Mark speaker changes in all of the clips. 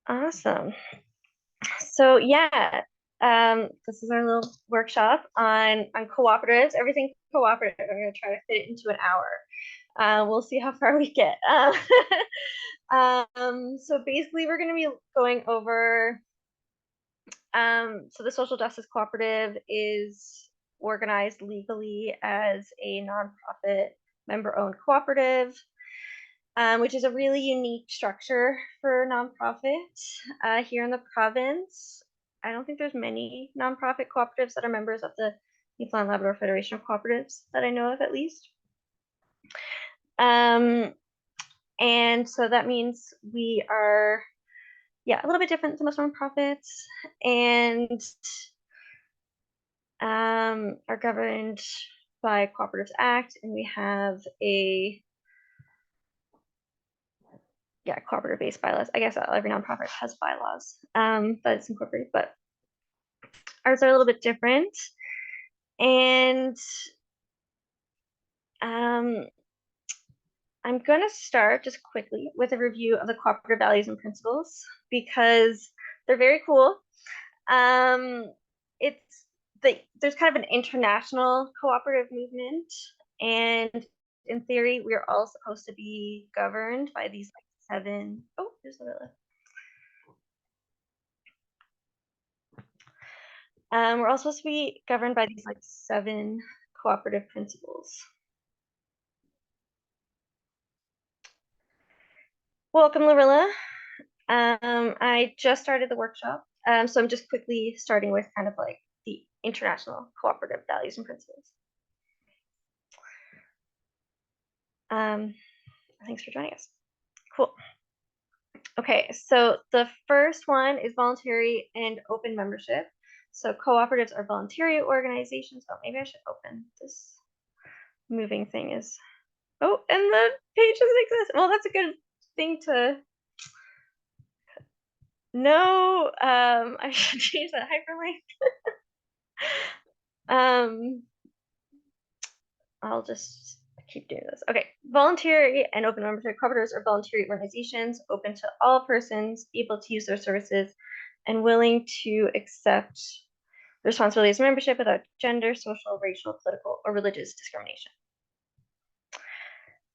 Speaker 1: Awesome. So yeah, this is our little workshop on cooperatives, everything cooperative. I'm going to try to fit it into an hour. We'll see how far we get. So basically, we're going to be going over. So the social justice cooperative is organized legally as a nonprofit member-owned cooperative. Which is a really unique structure for nonprofit here in the province. I don't think there's many nonprofit cooperatives that are members of the Newfoundland Labrador Federation of Cooperatives that I know of, at least. And so that means we are, a little bit different than most nonprofits, and are governed by Cooperatives Act, and we have a cooperative-based bylaws. I guess every nonprofit has bylaws that it's incorporated, but ours are a little bit different. And I'm going to start just quickly with a review of the cooperative values and principles because they're very cool. There's kind of an international cooperative movement, and in theory, we're all supposed to be governed by these seven. Oh, there's a little. We're all supposed to be governed by these seven cooperative principles. Welcome, Lorilla. I just started the workshop, so I'm just quickly starting with kind of the international cooperative values and principles. Thanks for joining us. Cool. Okay, so the first one is voluntary and open membership. So cooperatives are voluntary organizations. Oh, maybe I should open this moving thing is. Oh, and the page doesn't exist. Well, that's a good thing to know. I should change that hyperlink. I'll just keep doing this. Okay, voluntary and open membership cooperatives are voluntary organizations open to all persons able to use their services and willing to accept the responsibilities of membership without gender, social, racial, political, or religious discrimination.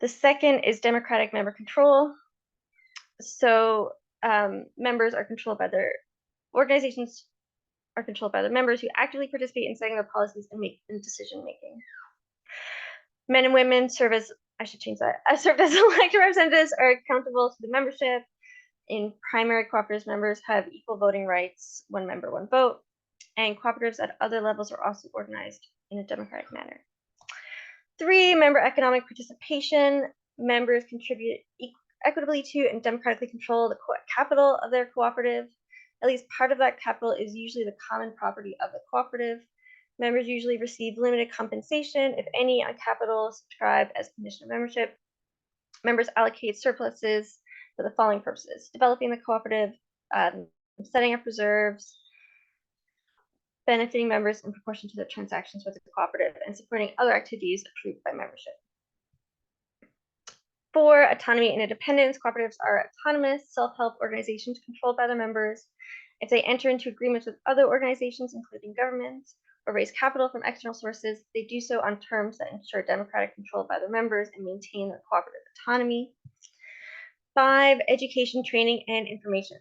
Speaker 1: The second is democratic member control. So members are controlled by their organizations are controlled by their members who actively participate in setting their policies and make decision making. Men and women serve as, I should change that, served as elected representatives are accountable to the membership. In primary cooperatives, members have equal voting rights, one member, one vote. And cooperatives at other levels are also organized in a democratic manner. 3, member economic participation. Members contribute equitably to and democratically control the capital of their cooperative. At least part of that capital is usually the common property of the cooperative. Members usually receive limited compensation, if any, on capital subscribed as condition of membership. Members allocate surpluses for the following purposes: developing the cooperative, setting up reserves, benefiting members in proportion to their transactions with the cooperative, and supporting other activities approved by membership. 4, autonomy and independence. Cooperatives are autonomous, self-help organizations controlled by their members. If they enter into agreements with other organizations, including governments, or raise capital from external sources, they do so on terms that ensure democratic control by their members and maintain their cooperative autonomy. 5, education, training, and information.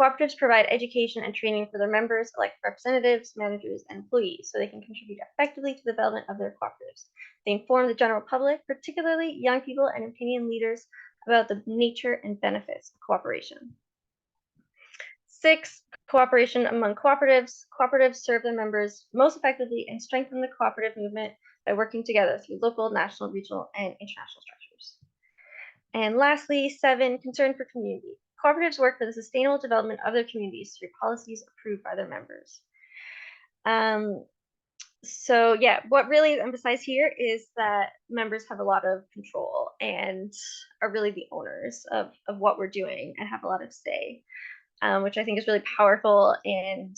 Speaker 1: Cooperatives provide education and training for their members, elected representatives, managers, and employees, so they can contribute effectively to the development of their cooperatives. They inform the general public, particularly young people and opinion leaders, about the nature and benefits of cooperation. 6, cooperation among cooperatives. Cooperatives serve their members most effectively and strengthen the cooperative movement by working together through local, national, regional, and international structures. And lastly, 7, concern for community. Cooperatives work for the sustainable development of their communities through policies approved by their members. So yeah, what really is emphasized here is that members have a lot of control and are really the owners of what we're doing and have a lot of say, which I think is really powerful and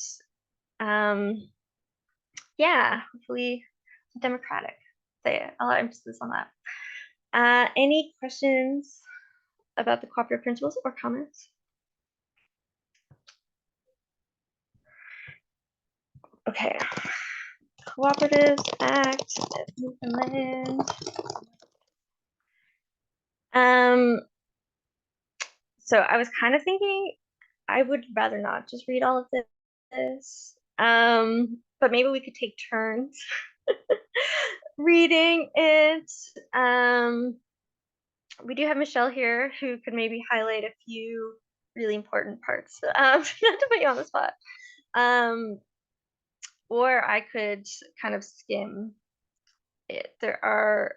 Speaker 1: hopefully democratic. So yeah, a lot of emphasis on that. Any questions about the cooperative principles or comments? Okay. Cooperatives Act of Newfoundland. So I was kind of thinking I would rather not just read all of this. But maybe we could take turns reading it. We do have Michelle here who could maybe highlight a few really important parts. Not to put you on the spot. Or I could kind of skim it. There are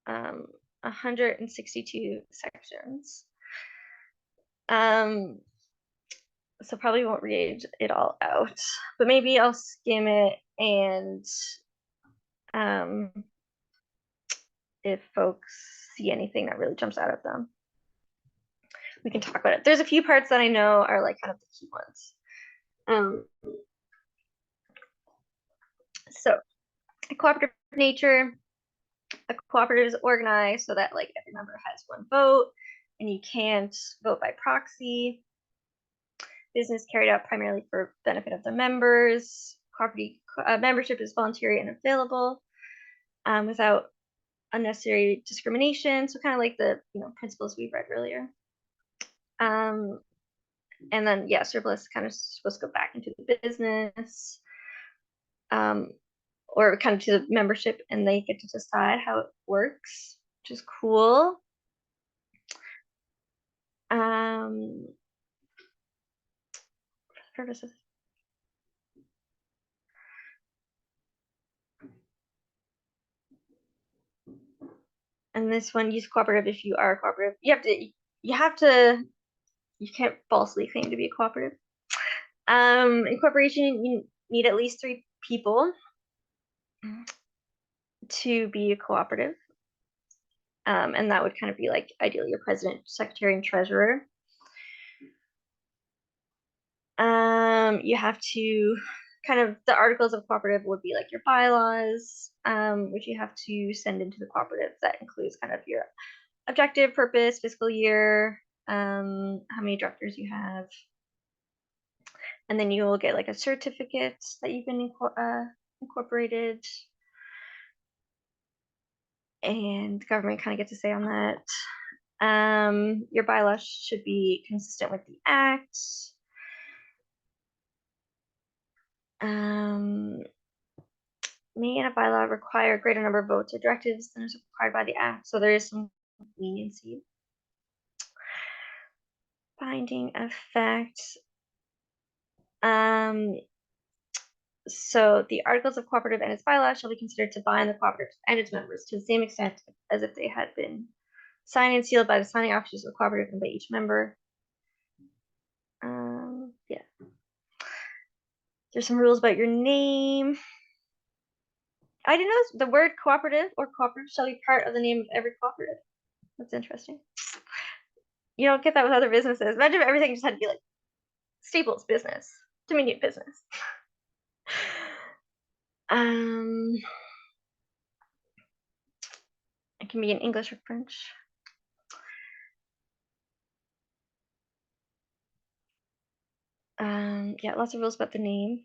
Speaker 1: 162 sections. So probably won't read it all out, but maybe I'll skim it, and if folks see anything that really jumps out at them, we can talk about it. There's a few parts that I know are like kind of the key ones. So cooperative nature. A cooperative is organized so that like every member has one vote, and you can't vote by proxy. Business carried out primarily for benefit of the members. Cooperative membership is voluntary and available without unnecessary discrimination. So kind of like the principles we read earlier. And then surplus kind of supposed to go back into the business, or kind of to the membership, and they get to decide how it works, which is cool. For purposes. And this one, use cooperative if you are a cooperative. You can't falsely claim to be a cooperative. Incorporation, you need at least 3 people to be a cooperative. And that would kind of be like ideally your president, secretary, and treasurer. You have to kind of, the articles of cooperative would be like your bylaws, which you have to send into the cooperative. That includes kind of your objective, purpose, fiscal year, how many directors you have. And then you will get like a certificate that you've been incorporated. And the government kind of gets to say on that. Your bylaws should be consistent with the act. May in a bylaw require a greater number of votes or directives than is required by the act. So there is some leniency. Binding effect. So the articles of cooperative and its bylaws shall be considered to bind the cooperative and its members to the same extent as if they had been signed and sealed by the signing officers of the cooperative and by each member. Yeah. There's some rules about your name. I didn't know the word cooperative or cooperative shall be part of the name of every cooperative. That's interesting. You don't get that with other businesses. Imagine if everything just had to be like Staples business, Dominion business. It can be in English or French. Yeah, lots of rules about the name.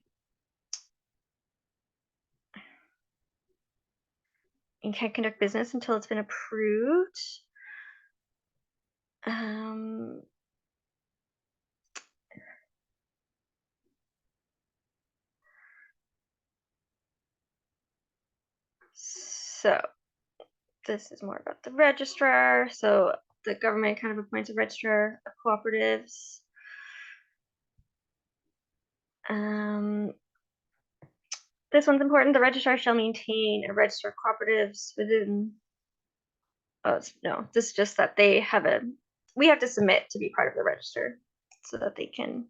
Speaker 1: You can't conduct business until it's been approved. So this is more about the registrar. So the government kind of appoints a registrar of cooperatives. This one's important. The registrar shall maintain a register of cooperatives within. Oh no, this is just that they have we have to submit to be part of the register so that they can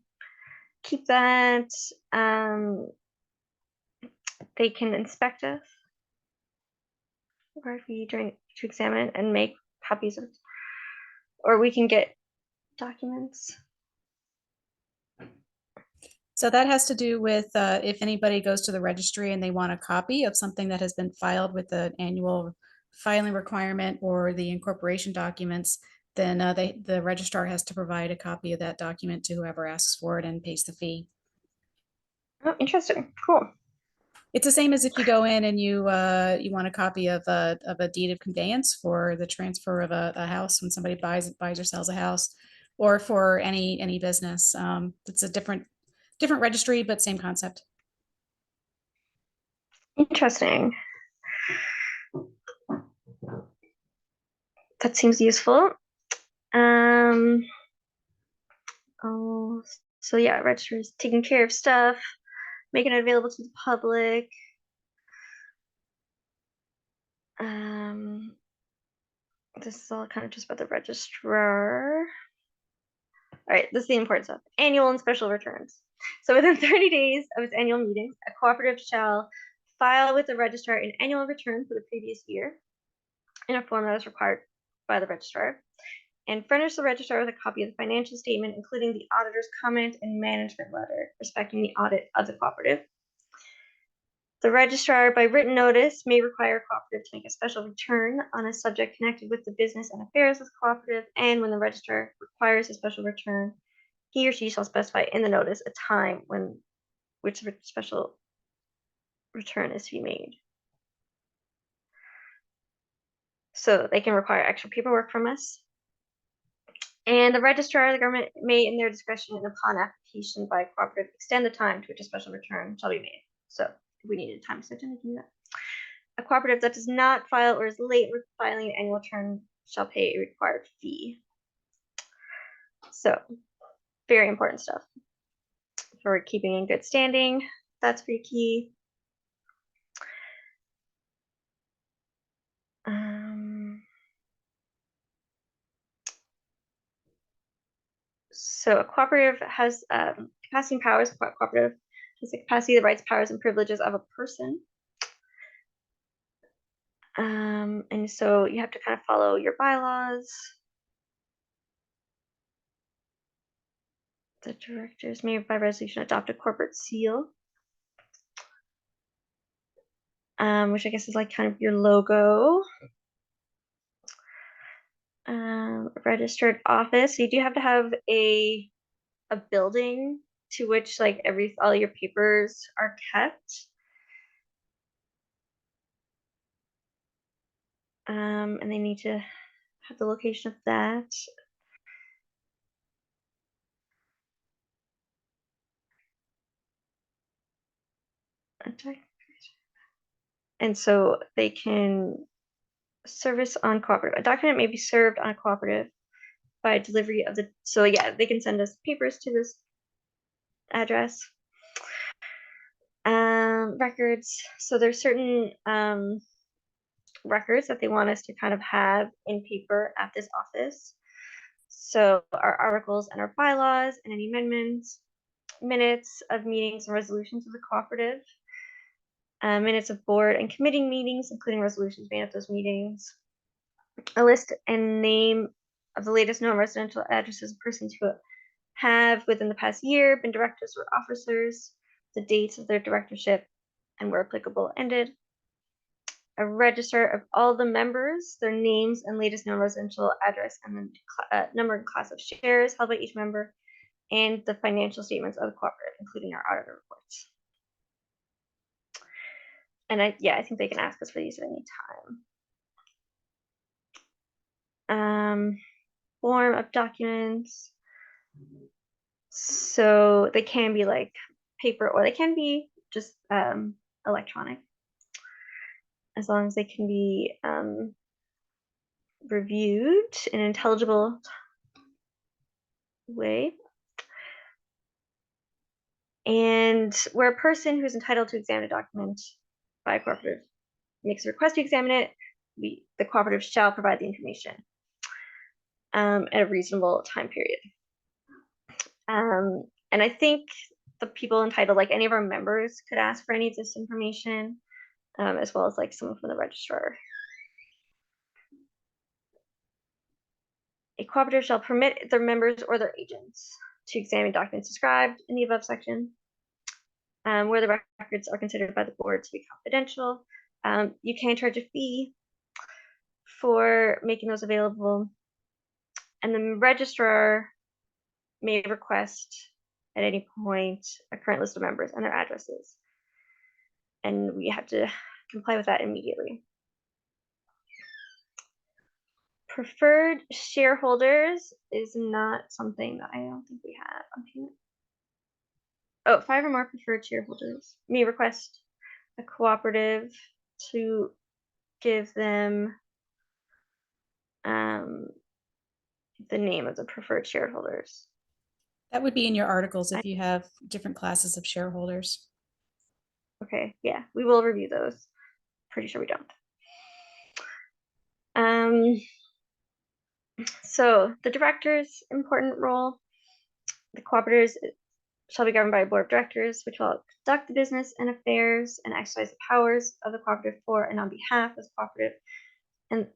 Speaker 1: keep that. They can inspect us, or if we to examine and make copies of, or we can get documents.
Speaker 2: So that has to do with if anybody goes to the registry and they want a copy of something that has been filed with the annual filing requirement or the incorporation documents, then the registrar has to provide a copy of that document to whoever asks for it and pays the fee.
Speaker 1: Oh, interesting. Cool.
Speaker 2: It's the same as if you go in and you want a copy of a deed of conveyance for the transfer of a house when somebody buys or sells a house, or for any business. It's a different registry, but same concept.
Speaker 1: Interesting. That seems useful. Oh, so yeah, registers taking care of stuff, making it available to the public. This is all kind of just about the registrar. All right, this is the important stuff. Annual and special returns. So within 30 days of its annual meeting, a cooperative shall file with the registrar an annual return for the previous year in a form that is required by the registrar, and furnish the registrar with a copy of the financial statement, including the auditor's comment and management letter respecting the audit of the cooperative. The registrar, by written notice, may require a cooperative to make a special return on a subject connected with the business and affairs of the cooperative, and when the registrar requires a special return, he or she shall specify in the notice a time when which special return is to be made. So they can require extra paperwork from us. And the registrar of the government may, in their discretion and upon application by a cooperative, extend the time to which a special return shall be made. So if we needed a time extension, we can do that. A cooperative that does not file or is late with filing an annual return shall pay a required fee. So very important stuff for keeping in good standing. That's pretty key. So a cooperative has capacity and powers. A cooperative has the capacity, the rights, powers, and privileges of a person. And so you have to kind of follow your bylaws. The directors may, by resolution, adopt a corporate seal, which I guess is like kind of your logo. Registered office. So you do have to have a building to which like all your papers are kept. And they need to have the location of that. And so they can service on cooperative. A document may be served on a cooperative by delivery of the, so yeah, they can send us papers to this address. Records. So there's certain records that they want us to kind of have in paper at this office. So our articles and our bylaws and any amendments, minutes of meetings and resolutions of the cooperative, minutes of board and committee meetings, including resolutions made at those meetings, a list and name of the latest known residential addresses of persons who have within the past year been directors or officers, the dates of their directorship, and where applicable ended. A register of all the members, their names and latest known residential address, and then number and class of shares held by each member, and the financial statements of the cooperative, including our auditor reports. And I think they can ask us for these at any time. Form of documents. So they can be like paper or they can be just electronic, as long as they can be reviewed in an intelligible way. And where a person who is entitled to examine a document by a cooperative makes a request to examine it, the cooperative shall provide the information at a reasonable time period. And I think the people entitled, like any of our members, could ask for any of this information, as well as like someone from the registrar. A cooperative shall permit their members or their agents to examine documents described in the above section, where the records are considered by the board to be confidential. You can charge a fee for making those available, and the registrar may request at any point a current list of members and their addresses. And we have to comply with that immediately. Preferred shareholders is not something that I don't think we have on here. Oh, 5 or more preferred shareholders may request a cooperative to give them the name of the preferred shareholders.
Speaker 2: That would be in your articles if you have different classes of shareholders.
Speaker 1: Okay, yeah, we will review those. Pretty sure we don't. So the director's important role. The cooperatives shall be governed by a board of directors, which will conduct the business and affairs and exercise the powers of the cooperative for and on behalf of the cooperative,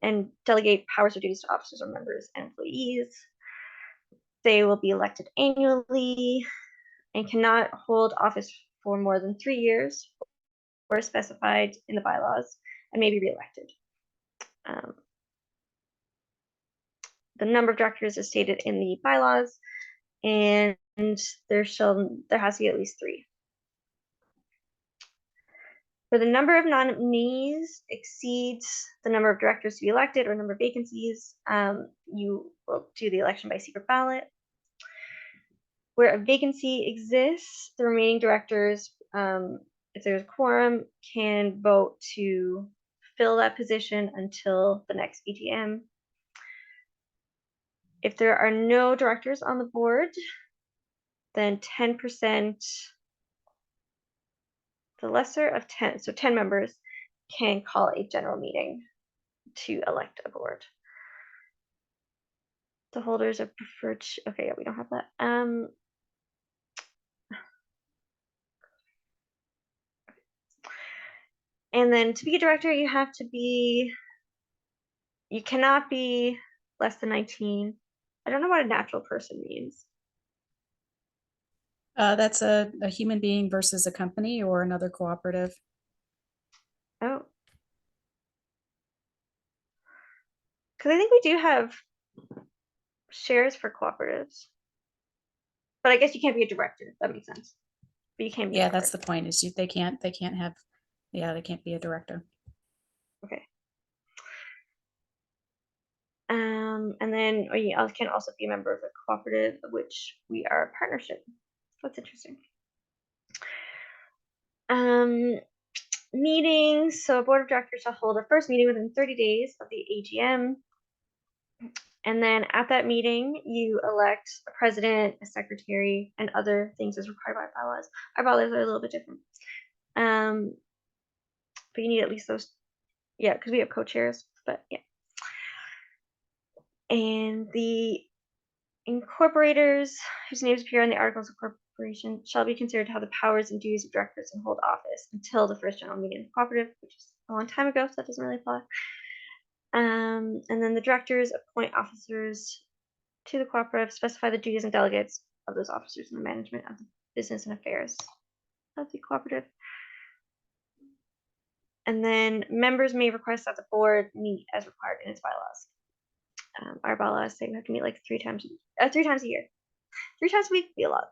Speaker 1: and delegate powers or duties to officers or members and employees. They will be elected annually and cannot hold office for more than 3 years or specified in the bylaws, and may be reelected. The number of directors is stated in the bylaws, and there has to be at least 3. For the number of nominees exceeds the number of directors to be elected or number of vacancies, you will do the election by secret ballot. Where a vacancy exists, the remaining directors, if there's a quorum, can vote to fill that position until the next AGM. If there are no directors on the board, then 10%, the lesser of 10, so 10 members can call a general meeting to elect a board. The holders of preferred, okay, yeah, we don't have that. And then to be a director, you cannot be less than 19. I don't know what a natural person means.
Speaker 2: That's a human being versus a company or another cooperative.
Speaker 1: Oh. Because I think we do have shares for cooperatives. But I guess you can't be a director. That makes sense. But you can be.
Speaker 2: Yeah, that's the point. Is they can't have. Yeah, they can't be a director.
Speaker 1: Okay. And then you can also be a member of a cooperative, of which we are a partnership. That's interesting. Meetings. So a board of directors shall hold a first meeting within 30 days of the AGM. And then at that meeting, you elect a president, a secretary, and other things as required by bylaws. Our bylaws are a little bit different. But you need at least those, yeah, because we have co-chairs, but yeah. And the incorporators whose names appear on the articles of corporation shall be considered to have the powers and duties of directors and hold office until the first general meeting of the cooperative, which is a long time ago, so that doesn't really apply. And then the directors appoint officers to the cooperative, specify the duties and delegates of those officers in the management of the business and affairs of the cooperative. And then members may request that the board meet as required in its bylaws. Our bylaws say we have to meet like 3 times a year. 3 times a year. 3 times a week would be a lot.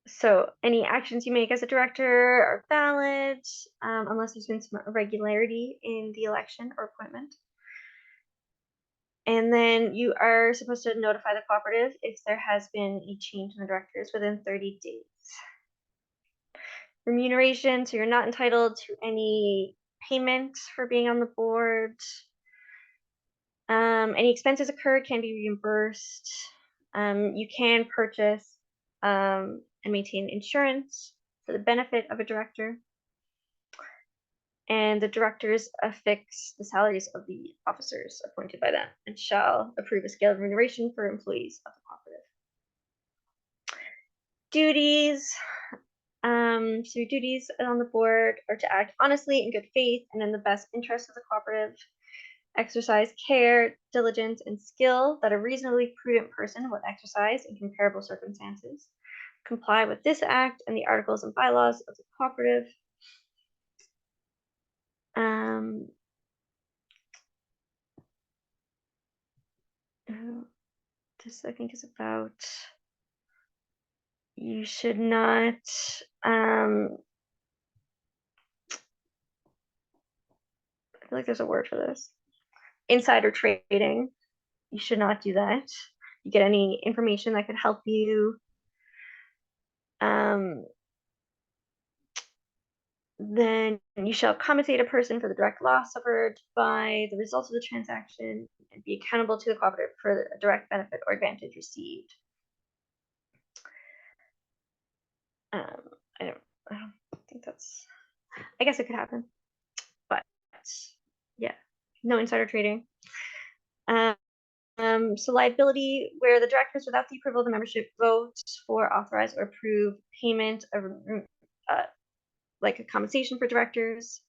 Speaker 1: So any actions you make as a director are valid, unless there's been some irregularity in the election or appointment. And then you are supposed to notify the cooperative if there has been a change in the directors within 30 days. Remuneration, so you're not entitled to any payment for being on the board. Any expenses incurred can be reimbursed. You can purchase and maintain insurance for the benefit of a director. And the directors affix the salaries of the officers appointed by them and shall approve a scale of remuneration for employees of the cooperative. Duties. So your duties on the board are to act honestly, in good faith, and in the best interest of the cooperative. Exercise care, diligence, and skill that a reasonably prudent person would exercise in comparable circumstances. Comply with this act and the articles and bylaws of the cooperative. this I think is about, you should not, I feel like there's a word for this. Insider trading. You should not do that. You get any information that could help you, then you shall compensate a person for the direct loss suffered by the results of the transaction and be accountable to the cooperative for a direct benefit or advantage received. I don't think that's, I guess it could happen, but yeah, no insider trading. So liability, where the directors, without the approval of the membership, vote for, authorize, or approve payment of like a compensation for directors.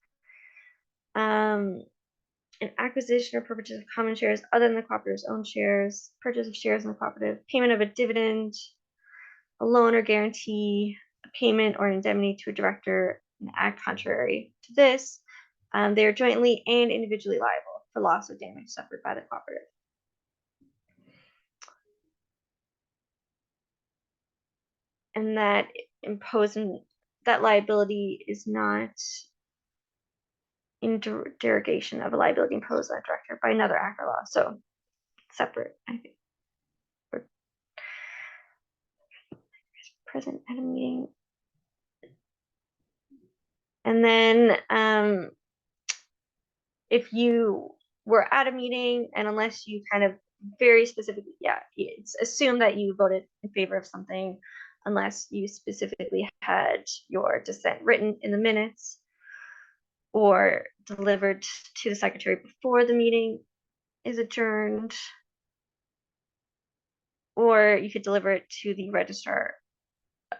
Speaker 1: An acquisition or purchase of common shares other than the cooperative's own shares, purchase of shares in the cooperative, payment of a dividend, a loan or guarantee, a payment or indemnity to a director, an act contrary to this, they are jointly and individually liable for loss or damage suffered by the cooperative. And that imposing that liability is not in derogation of a liability imposed on a director by another act or law. So separate, I think. Present at a meeting. And then if you were at a meeting and unless you kind of very specifically, yeah, it's assumed that you voted in favor of something unless you specifically had your dissent written in the minutes or delivered to the secretary before the meeting is adjourned, or you could deliver it to the registrar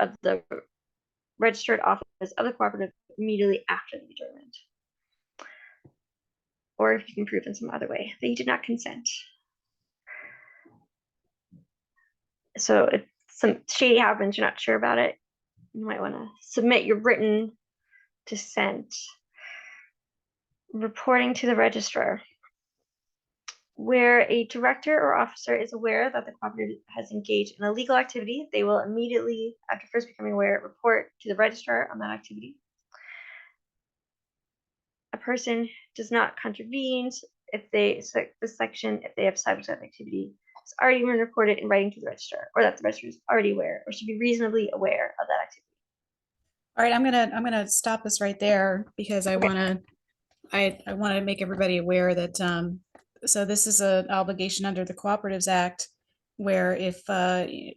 Speaker 1: of the registered office of the cooperative immediately after the adjournment, or if you can prove in some other way that you did not consent. So if some shady happens, you're not sure about it, you might want to submit your written dissent. Reporting to the registrar. Where a director or officer is aware that the cooperative has engaged in illegal activity, they will immediately, after first becoming aware, report to the registrar on that activity. A person does not contravene if they, this section, if they have subject activity has already been reported in writing to the registrar, or that the registrar is already aware or should be reasonably aware of that activity.
Speaker 2: All right, I'm gonna stop us right there because I want to make everybody aware that so this is an obligation under the Cooperatives Act, where if a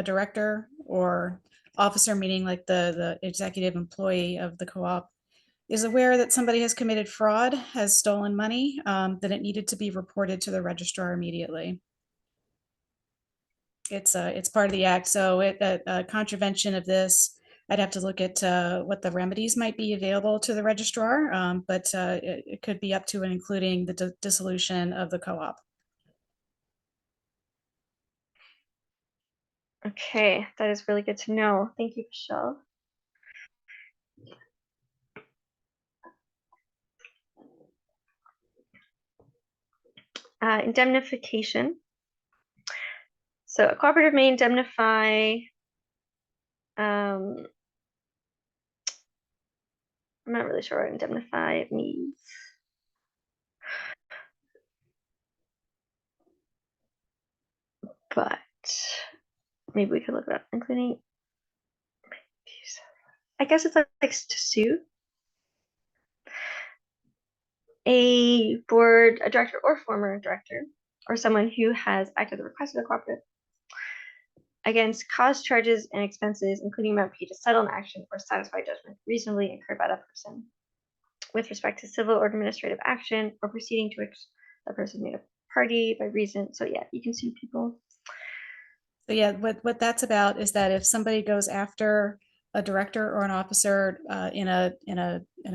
Speaker 2: director or officer, meaning like the executive employee of the co-op, is aware that somebody has committed fraud, has stolen money, then it needed to be reported to the registrar immediately. It's part of the act. So a contravention of this, I'd have to look at what the remedies might be available to the registrar, but it could be up to and including the dissolution of the co-op.
Speaker 1: Okay, that is really good to know. Thank you, Michelle. Indemnification. So a cooperative may indemnify, I'm not really sure what indemnify means. But maybe we could look it up, including, I guess it's like to sue a board, a director or former director, or someone who has acted at the request of the cooperative against cost, charges, and expenses, including amount paid to settle an action or satisfy judgment reasonably incurred by that person with respect to civil or administrative action or proceeding to which the person made a party by reason. So yeah, you can sue people.
Speaker 2: So yeah, what that's about is that if somebody goes after a director or an officer in a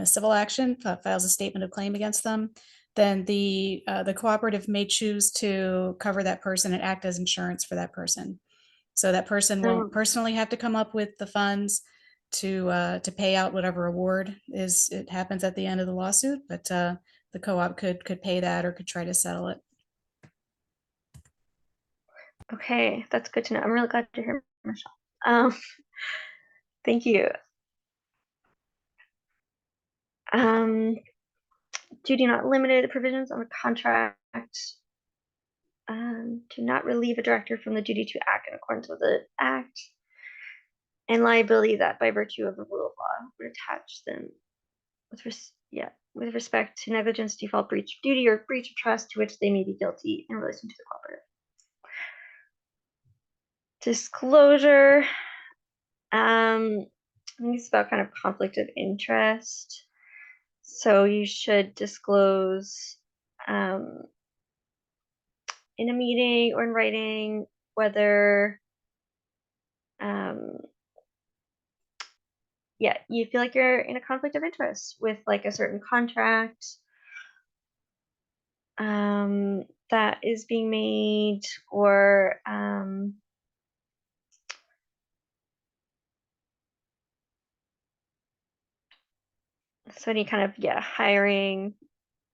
Speaker 2: civil action, files a statement of claim against them, then the cooperative may choose to cover that person and act as insurance for that person. So that person won't personally have to come up with the funds to pay out whatever award is it happens at the end of the lawsuit, but the co-op could pay that or could try to settle it.
Speaker 1: Okay, that's good to know. I'm really glad to hear, Michelle. Thank you. Duty not limited, provisions on the contract to not relieve a director from the duty to act in accordance with the act, and liability that by virtue of the rule of law would attach them with respect to negligence, default, breach of duty, or breach of trust to which they may be guilty in relation to the cooperative. Disclosure. I think it's about kind of conflict of interest. So you should disclose in a meeting or in writing whether you feel like you're in a conflict of interest with like a certain contract that is being made, or so any kind of hiring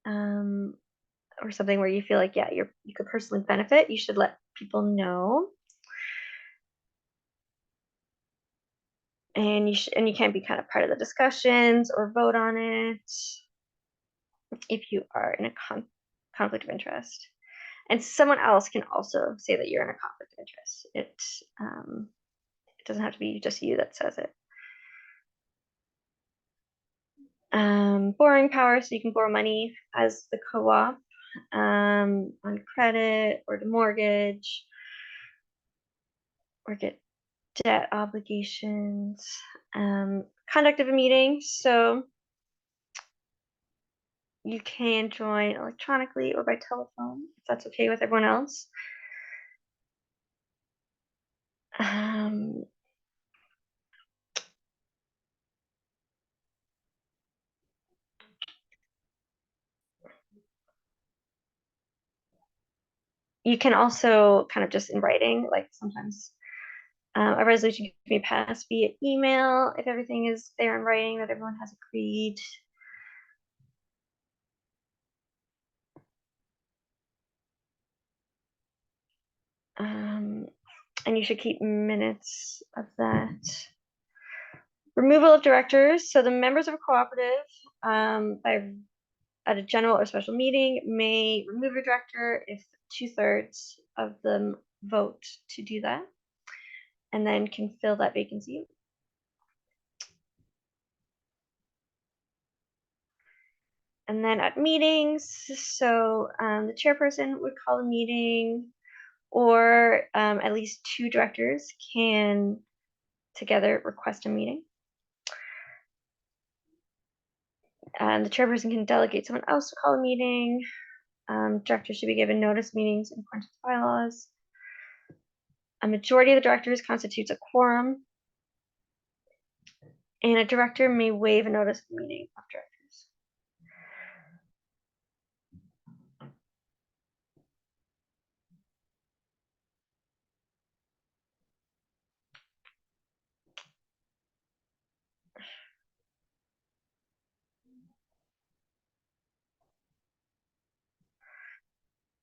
Speaker 1: or something where you feel like you could personally benefit, you should let people know. And you can't be kind of part of the discussions or vote on it if you are in a conflict of interest. And someone else can also say that you're in a conflict of interest. It doesn't have to be just you that says it. Borrowing power, so you can borrow money as the co-op on credit or to mortgage or get debt obligations. Conduct of a meeting, so you can join electronically or by telephone if that's okay with everyone else. You can also kind of just in writing, like sometimes a resolution can be passed via email if everything is there in writing that everyone has agreed. And you should keep minutes of that. Removal of directors. So the members of a cooperative at a general or special meeting may remove a director if 2/3 of them vote to do that, and then can fill that vacancy. And then at meetings, so the chairperson would call a meeting, or at least 2 directors can together request a meeting. The chairperson can delegate someone else to call a meeting. Directors should be given notice meetings in accordance with bylaws. A majority of the directors constitutes a quorum, and a director may waive a notice of meeting of directors.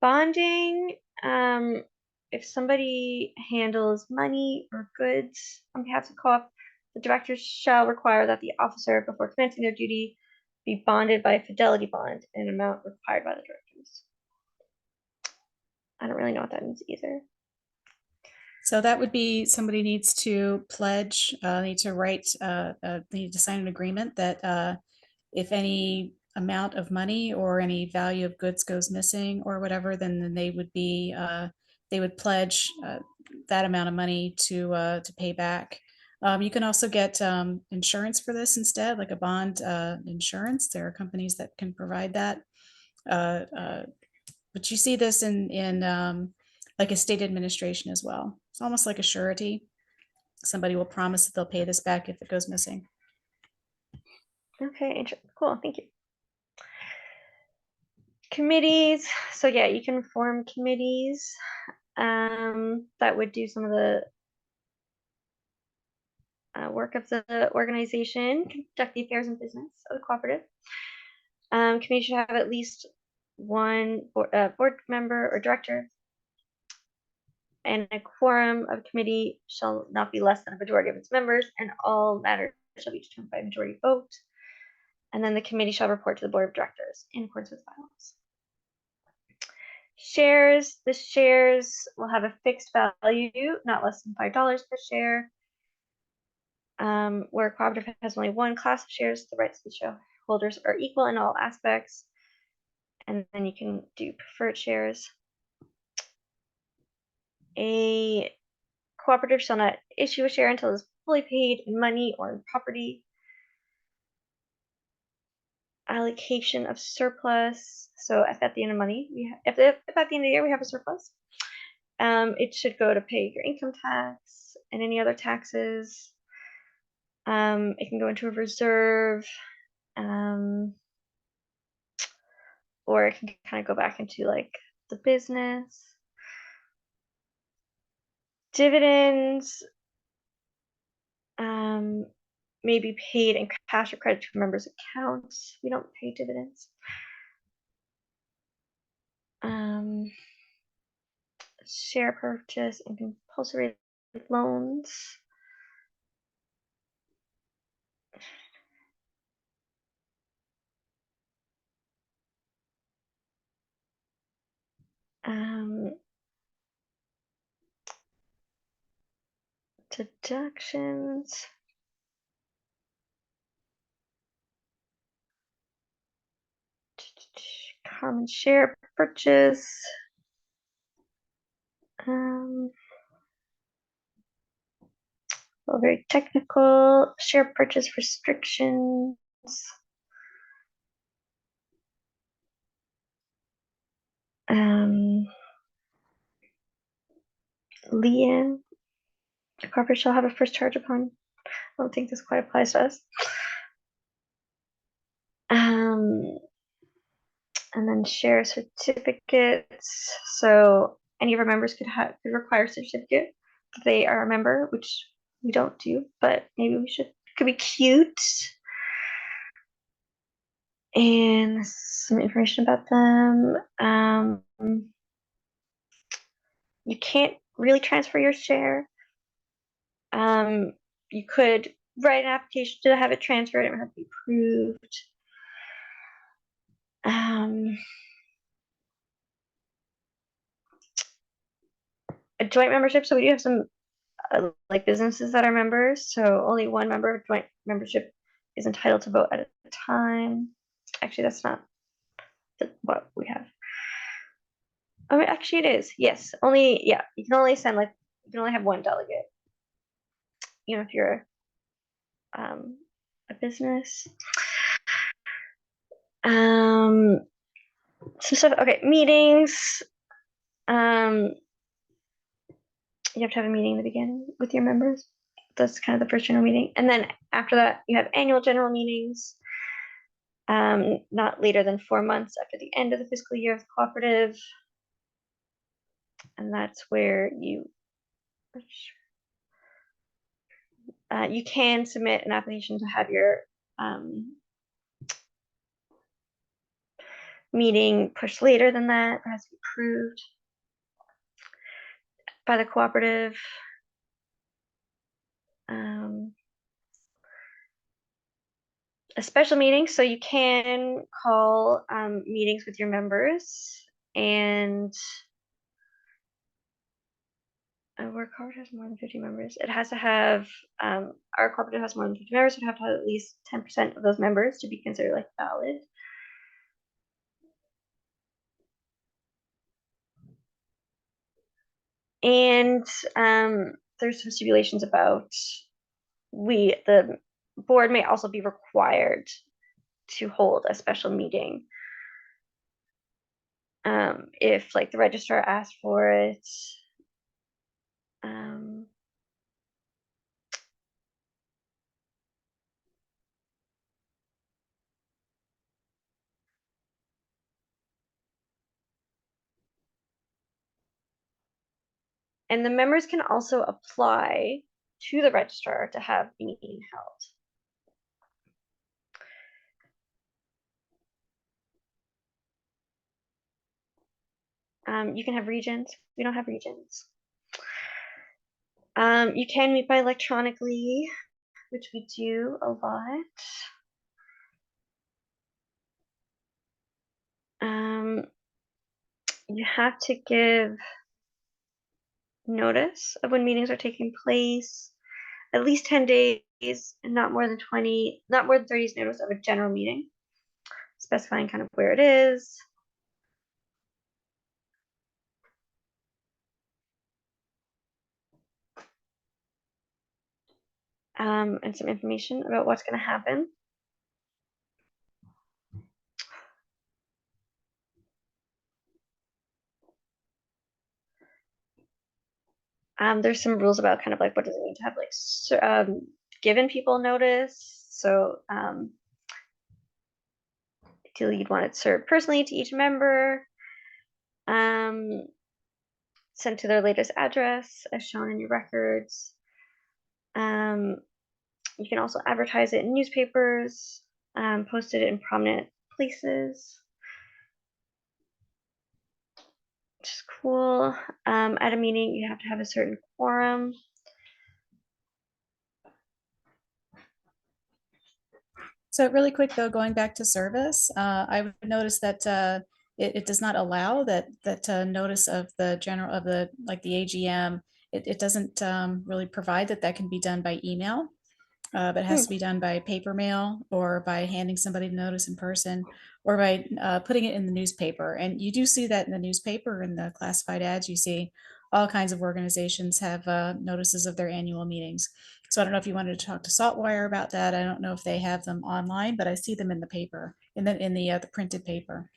Speaker 1: Bonding, if somebody handles money or goods on behalf of the co-op, the directors shall require that the officer, before commencing their duty, be bonded by a fidelity bond in an amount required by the directors. I don't really know what that means either.
Speaker 2: So that would be somebody needs to pledge, need to write, need to sign an agreement that if any amount of money or any value of goods goes missing or whatever, then they would be they would pledge that amount of money to pay back. You can also get insurance for this instead, like a bond insurance. There are companies that can provide that. But you see this in like a state administration as well. It's almost like a surety. Somebody will promise that they'll pay this back if it goes missing.
Speaker 1: Okay, cool, thank you. Committees, so you can form committees that would do some of the work of the organization, conduct the affairs and business of the cooperative. Committee should have at least one board member or director. and a quorum of committee shall not be less than a majority of its members, and all matters shall be determined by a majority vote. And then the committee shall report to the board of directors in accordance with bylaws. Shares, the shares will have a fixed value, not less than $5 per share. Where a cooperative has only one class of shares, the rights of the shareholders are equal in all aspects. And then you can do preferred shares. A cooperative shall not issue a share until it is fully paid in money or in property. Allocation of surplus. So if at the end of money, if at the end of the year we have a surplus, it should go to pay your income tax and any other taxes. It can go into a reserve, or it can kind of go back into like the business. Dividends may be paid in cash or credit to members' accounts. We don't pay dividends. Share purchase and compulsory loans. Deductions. Common share purchase. Well, very technical. Share purchase restrictions. Lien. The corporate shall have a first charge upon. I don't think this quite applies to us. And then share certificates. So any of our members could require a certificate if they are a member, which we don't do, but maybe we should. It could be cute. And some information about them. You can't really transfer your share. You could write an application to have it transferred. It would have to be approved. A joint membership. So we do have some like businesses that are members. So only one member of joint membership is entitled to vote at a time. Actually, that's not what we have. I mean, actually, it is. Yes, only you can only send you can only have one delegate. You know, if you're a business. Some stuff. Okay, meetings. You have to have a meeting in the beginning with your members. That's kind of the first general meeting, and then after that, you have annual general meetings. Not later than 4 months after the end of the fiscal year of the cooperative, and that's where you can submit an application to have your meeting pushed later than that. It has to be approved by the cooperative. A special meeting, so you can call meetings with your members, and our cooperative has more than 50 members. It has to have our cooperative has more than 50 members. It would have to have at least 10% of those members to be considered like valid. And there's some stipulations about the board may also be required to hold a special meeting if like the registrar asks for it. And the members can also apply to the registrar to have the meeting held. You can have regions. We don't have regions. You can meet by electronically, which we do a lot. You have to give notice of when meetings are taking place, at least 10 days, and not more than 30 days notice of a general meeting, specifying kind of where it is. And some information about what's going to happen. There's some rules about kind of like what does it mean to have like given people notice. So ideally you'd want it served personally to each member, sent to their latest address as shown in your records. You can also advertise it in newspapers, post it in prominent places, which is cool. At a meeting, you have to have a certain quorum.
Speaker 2: So really quick though, going back to service, I would notice that it does not allow that notice of the like the AGM. It doesn't really provide that can be done by email. But it has to be done by paper mail or by handing somebody the notice in person or by putting it in the newspaper. And you do see that in the newspaper, in the classified ads, you see all kinds of organizations have notices of their annual meetings. So I don't know if you wanted to talk to Saltwire about that. I don't know if they have them online, but I see them in the paper, in the printed paper.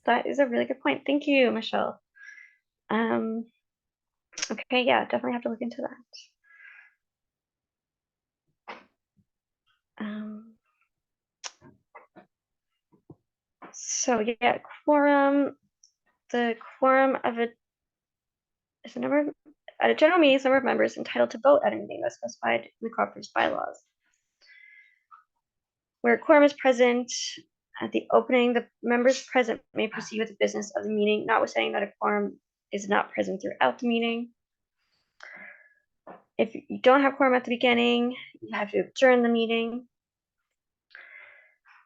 Speaker 1: That is a really good point. Thank you, Michelle. Okay, yeah, definitely have to look into that. So yeah, quorum. The quorum of a is a number of, at a general meeting, number of members entitled to vote at a meeting that's specified in the cooperative's bylaws. Where a quorum is present at the opening, the members present may proceed with the business of the meeting, notwithstanding that a quorum is not present throughout the meeting. If you don't have quorum at the beginning, you have to adjourn the meeting.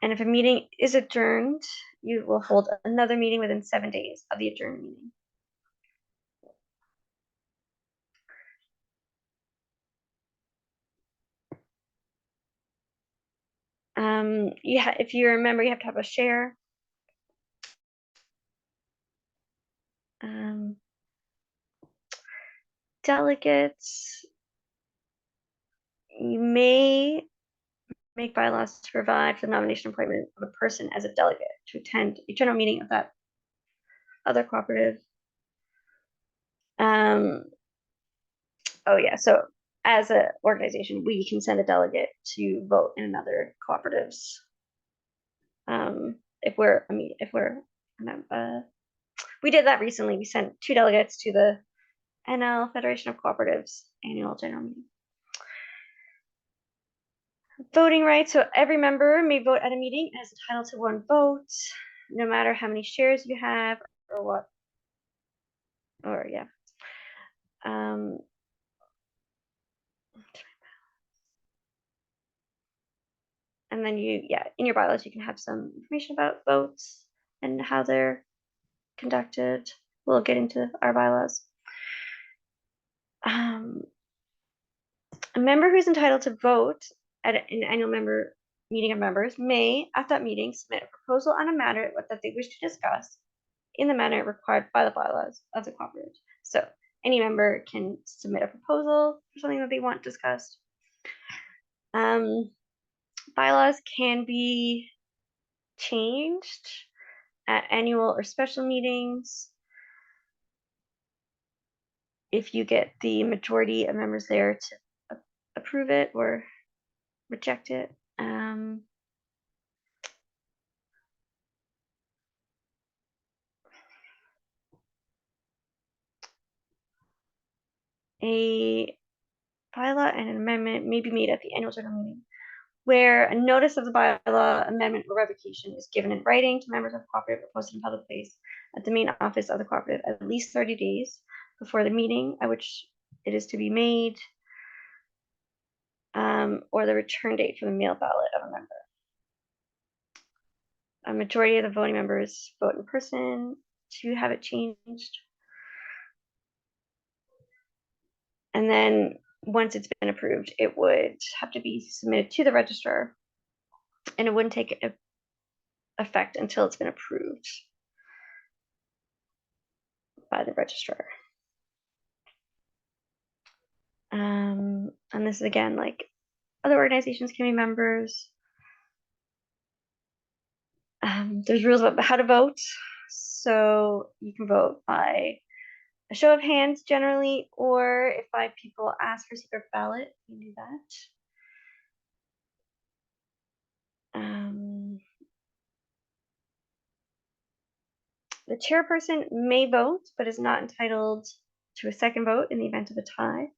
Speaker 1: And if a meeting is adjourned, you will hold another meeting within 7 days of the adjourned meeting. If you remember, you have to have a share. Delegates, you may make bylaws to provide for the nomination appointment of a person as a delegate to attend a general meeting of that other cooperative. Oh yeah, so as an organization, we can send a delegate to vote in another cooperative's. We did that recently. We sent 2 delegates to the NL Federation of Cooperatives annual general meeting. Voting rights. So every member may vote at a meeting and is entitled to 1 vote, no matter how many shares you have or what. Or yeah. And then in your bylaws, you can have some information about votes and how they're conducted. We'll get into our bylaws. A member who's entitled to vote at an annual member meeting of members may, at that meeting, submit a proposal on a matter that they wish to discuss in the manner required by the bylaws of the cooperative. So any member can submit a proposal for something that they want discussed. Bylaws can be changed at annual or special meetings if you get the majority of members there to approve it or reject it. A bylaw and an amendment may be made at the annual general meeting, where a notice of the bylaw amendment or revocation is given in writing to members of the cooperative or posted in public place at the main office of the cooperative at least 30 days before the meeting at which it is to be made, or the return date for the mail ballot of a member. A majority of the voting members vote in person to have it changed. And then once it's been approved, it would have to be submitted to the registrar, and it wouldn't take effect until it's been approved by the registrar. And this is again, like, other organizations can be members. There's rules about how to vote. So you can vote by a show of hands generally, or if 5 people ask for secret ballot, you can do that. The chairperson may vote, but is not entitled to a second vote in the event of a tie.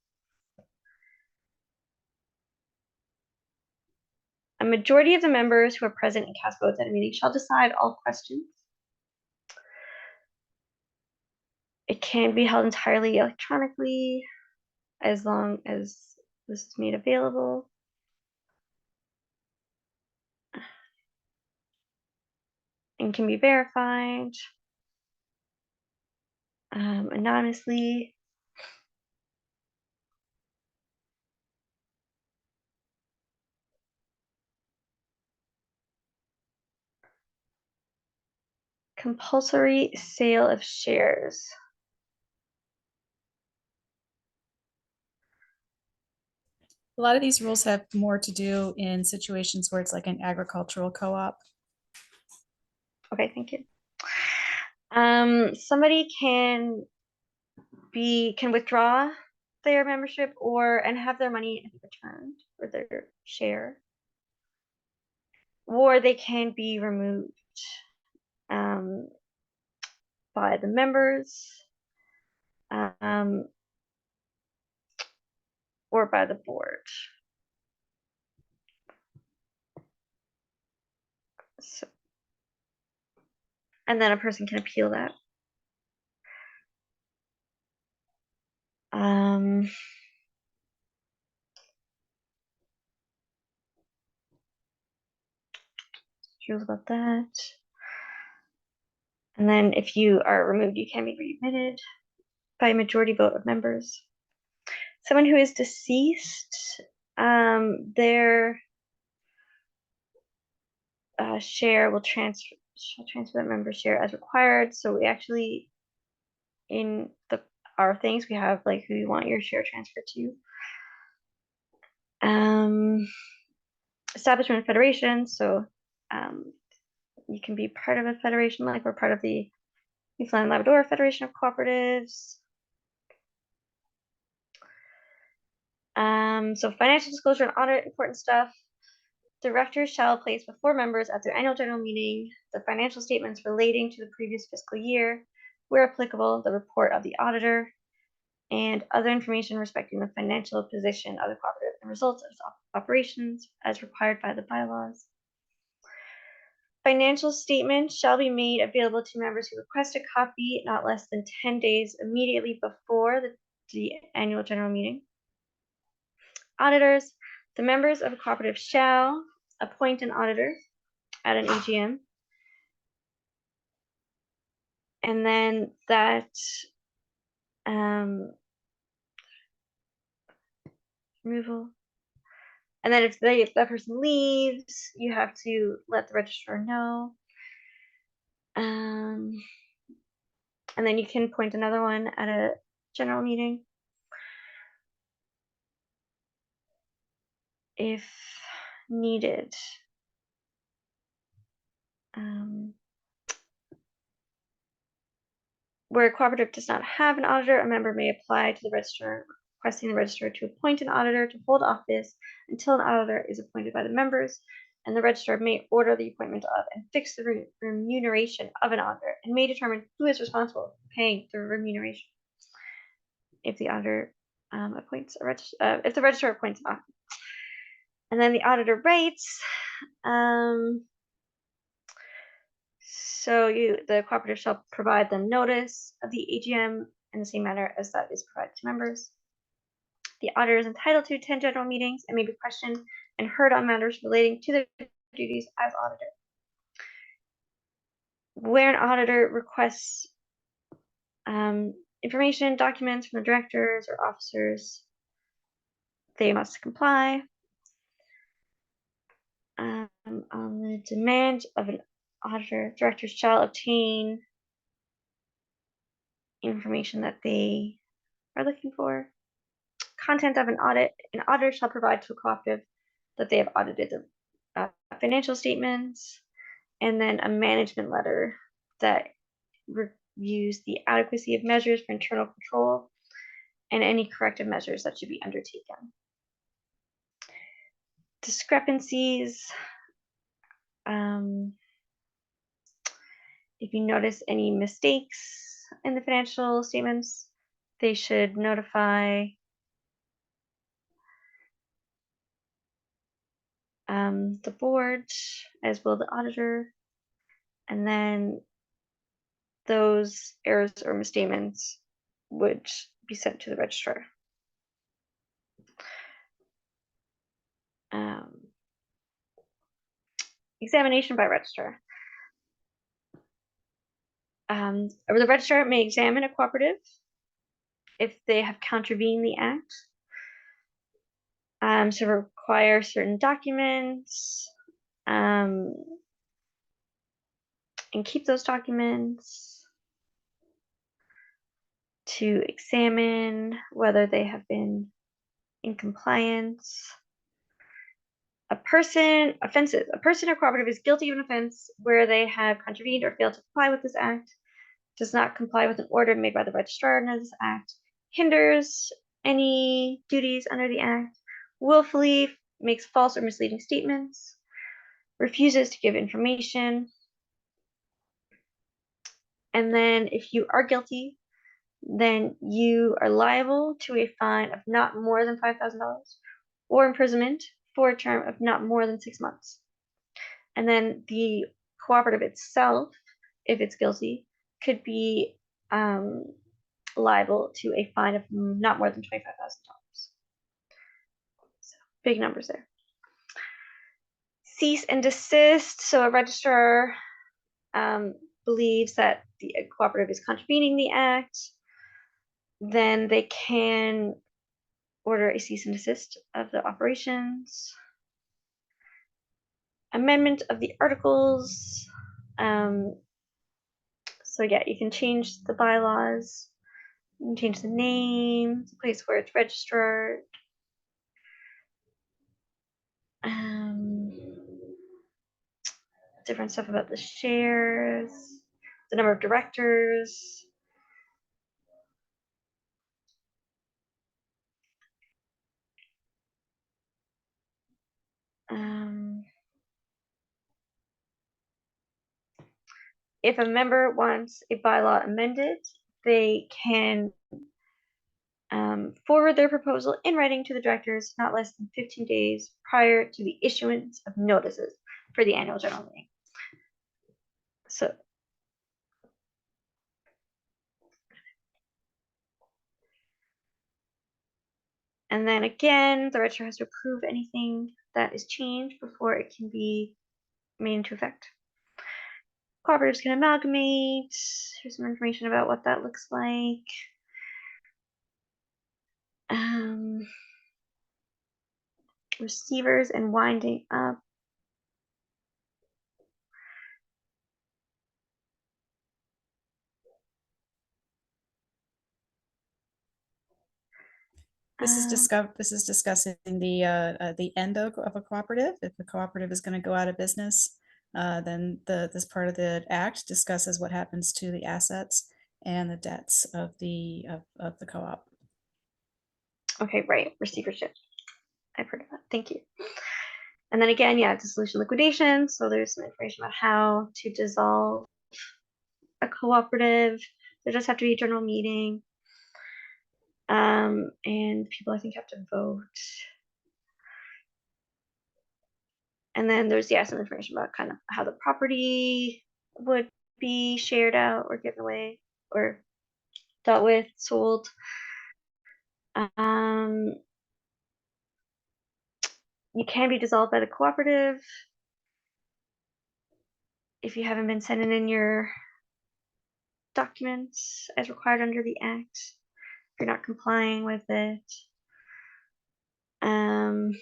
Speaker 1: A majority of the members who are present and cast votes at a meeting shall decide all questions. It can be held entirely electronically as long as this is made available. And can be verified anonymously. Compulsory sale of shares.
Speaker 2: A lot of these rules have more to do in situations where it's like an agricultural co-op.
Speaker 1: Okay, thank you. Somebody can withdraw their membership and have their money returned, or their share, or they can be removed by the members or by the board. So, and then a person can appeal that. Rules about that. And then if you are removed, you can be readmitted by a majority vote of members. Someone who is deceased, their share will transfer that member's share as required. So we actually, in our things, we have like who you want your share transferred to. Establishment of federation. So you can be part of a federation, like we're part of the Newfoundland Labrador Federation of Cooperatives. So financial disclosure and audit, important stuff. Directors shall place before members at their annual general meeting the financial statements relating to the previous fiscal year, where applicable, the report of the auditor, and other information respecting the financial position of the cooperative and results of its operations as required by the bylaws. Financial statements shall be made available to members who request a copy not less than 10 days immediately before the annual general meeting. Auditors. The members of a cooperative shall appoint an auditor at an AGM. And then that removal. And then if that person leaves, you have to let the registrar know. And then you can appoint another one at a general meeting if needed. Where a cooperative does not have an auditor, a member may apply to the registrar requesting the registrar to appoint an auditor to hold office until an auditor is appointed by the members, and the registrar may order the appointment of and fix the remuneration of an auditor and may determine who is responsible for paying the remuneration if the auditor appoints if the registrar appoints an auditor. And then the auditor rates. So the cooperative shall provide them notice of the AGM in the same manner as that is provided to members. The auditor is entitled to attend general meetings and may be questioned and heard on matters relating to their duties as auditor. Where an auditor requests information, documents from the directors or officers, they must comply. On the demand of an auditor, directors shall obtain information that they are looking for. Content of an auditor shall provide to a cooperative that they have audited the financial statements, and then a management letter that reviews the adequacy of measures for internal control and any corrective measures that should be undertaken. Discrepancies. If you notice any mistakes in the financial statements, they should notify the board, as will the auditor, and then those errors or misstatements would be sent to the registrar. Examination by registrar. The registrar may examine a cooperative if they have contravened the act, to require certain documents, and keep those documents, to examine whether they have been in compliance. Offenses. A person or cooperative is guilty of an offense where they have contravened or failed to comply with this act, does not comply with an order made by the registrar under this act, hinders any duties under the act, willfully makes false or misleading statements, refuses to give information. And then if you are guilty, then you are liable to a fine of not more than $5,000 or imprisonment for a term of not more than 6 months. And then the cooperative itself, if it's guilty, could be liable to a fine of not more than $25,000. So big numbers there. Cease and desist. So a registrar believes that the cooperative is contravening the act, then they can order a cease and desist of the operations. Amendment of the articles. So yeah, you can change the bylaws. You can change the name, the place where it's registered. Different stuff about the shares, the number of directors. If a member wants a bylaw amended, they can forward their proposal in writing to the directors not less than 15 days prior to the issuance of notices for the annual general meeting. So and then again, the registrar has to approve anything that is changed before it can be made into effect. Cooperatives can amalgamate. Here's some information about what that looks like. Receivers and winding up.
Speaker 2: This is discussing the end of a cooperative. If the cooperative is going to go out of business, then this part of the act discusses what happens to the assets and the debts of the co-op.
Speaker 1: Okay, right, receivership. I've heard of that. Thank you. And then again, yeah, dissolution liquidation. So there's some information about how to dissolve a cooperative. There does have to be a general meeting. And people, I think, have to vote. And then there's, yeah, some information about kind of how the property would be shared out or given away or dealt with, sold. You can be dissolved by the cooperative if you haven't been sending in your documents as required under the Act, if you're not complying with it. And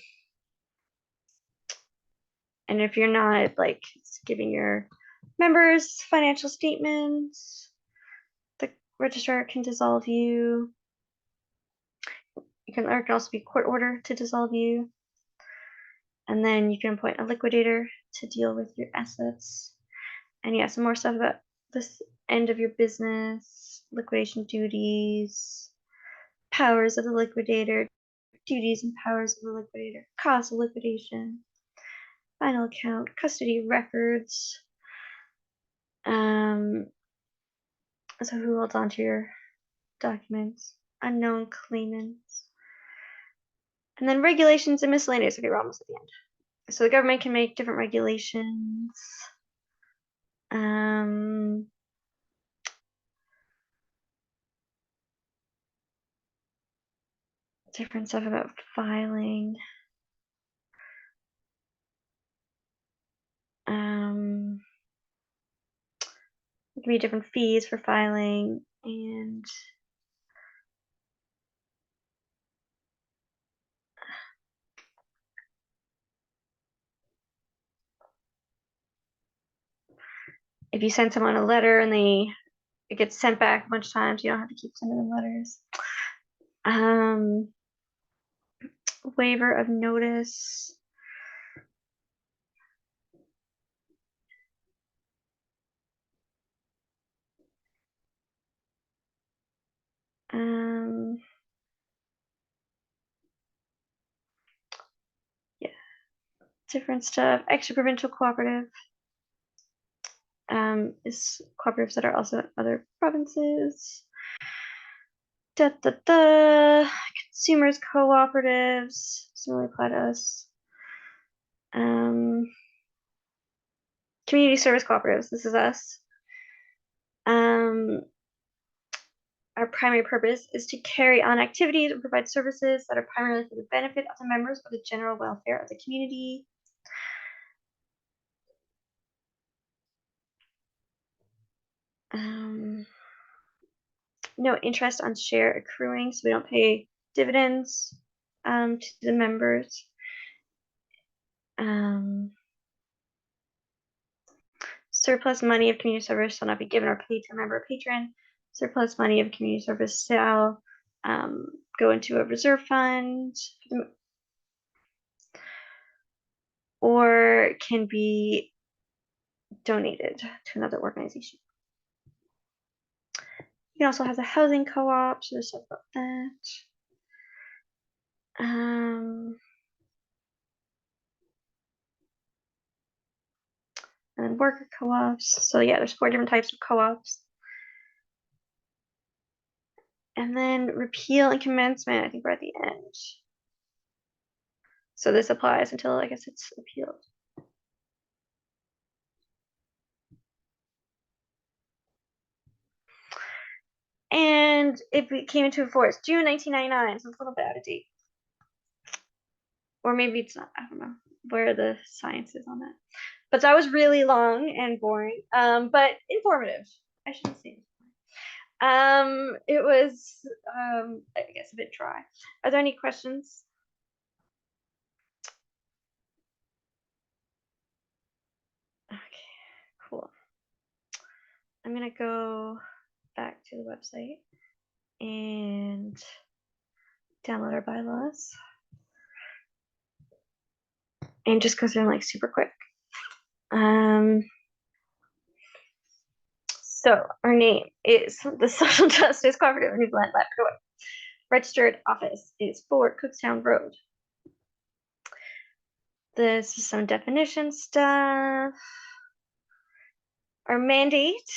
Speaker 1: if you're not like giving your members financial statements, the registrar can dissolve you. There can also be court order to dissolve you. And then you can appoint a liquidator to deal with your assets. And yeah, some more stuff about this end of your business, liquidation duties, powers of the liquidator, duties and powers of the liquidator, cost of liquidation, final account, custody records. So who holds onto your documents? Unknown claimants. And then regulations and miscellaneous. Okay, we're almost at the end. So the government can make different regulations. Different stuff about filing. There can be different fees for filing, and if you send someone a letter and it gets sent back a bunch of times, you don't have to keep sending them letters. Waiver of notice. Yeah, different stuff. Extra provincial cooperative. Is cooperatives that are also in other provinces. Consumers cooperatives similarly apply to us. Community service cooperatives. This is us. Our primary purpose is to carry on activities and provide services that are primarily for the benefit of the members or the general welfare of the community. No interest on share accruing, so we don't pay dividends to the members. Surplus money of community service shall not be given or paid to a member or patron. Surplus money of community service shall go into a reserve fund or can be donated to another organization. It also has a housing co-op, so there's stuff about that. And worker co-ops. So yeah, there's 4 different types of co-ops. And then repeal and commencement, I think we're at the end. So this applies until I guess it's appealed. And it came into force June 1999, so it's a little bit out of date. Or maybe it's not, I don't know where the science is on that. But that was really long and boring, but informative. I shouldn't say it was, I guess, a bit dry. Are there any questions? Okay, cool. I'm gonna go back to the website and download our bylaws and just go through them like super quick. So our name is the Social Justice Cooperative of New Glen Labrador. Registered office is 4 Cookstown Road. This is some definition stuff. Our mandate